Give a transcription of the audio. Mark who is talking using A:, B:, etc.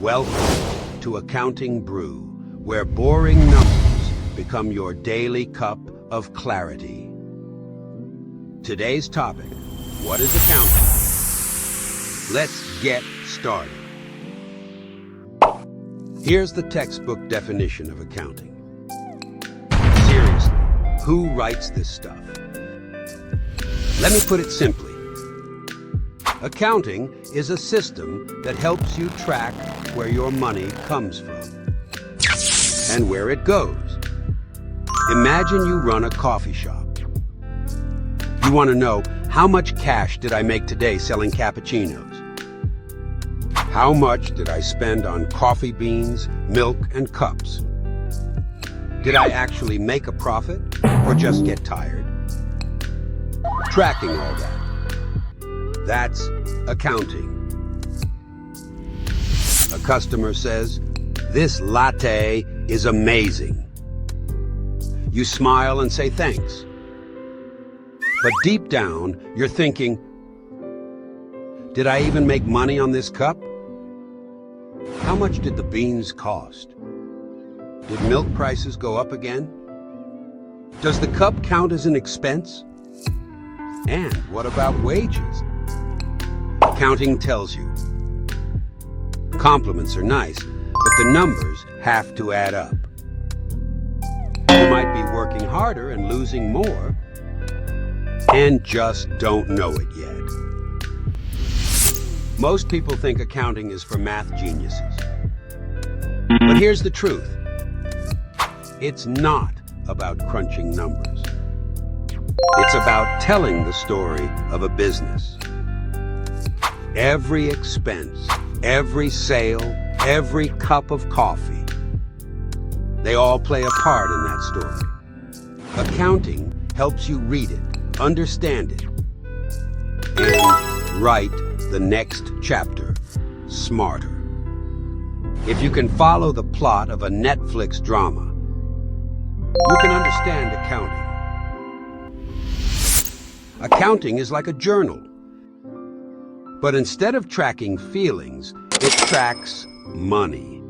A: Welcome to Accounting Brew, where boring numbers become your daily cup of clarity. Today's topic, what is accounting? Let's get started. Here's the textbook definition of accounting. Seriously, who writes this stuff? Let me put it simply. Accounting is a system that helps you track where your money comes from and where it goes. Imagine you run a coffee shop. You want to know, how much cash did I make today selling cappuccinos? How much did I spend on coffee beans, milk, and cups? Did I actually make a profit or just get tired? Tracking all that. That's accounting. A customer says, "This latte is amazing." You smile and say thanks. But deep down, you're thinking, did I even make money on this cup? How much did the beans cost? Did milk prices go up again? Does the cup count as an expense? And what about wages? Accounting tells you. Compliments are nice, but the numbers have to add up. You might be working harder and losing more, and just don't know it yet. Most people think accounting is for math geniuses. But here's the truth. It's not about crunching numbers. It's about telling the story of a business. Every expense, every sale, every cup of coffee, they all play a part in that story. Accounting helps you read it, understand it, and write the next chapter smarter. If you can follow the plot of a Netflix drama, you can understand accounting. Accounting is like a journal. But instead of tracking feelings, it tracks money.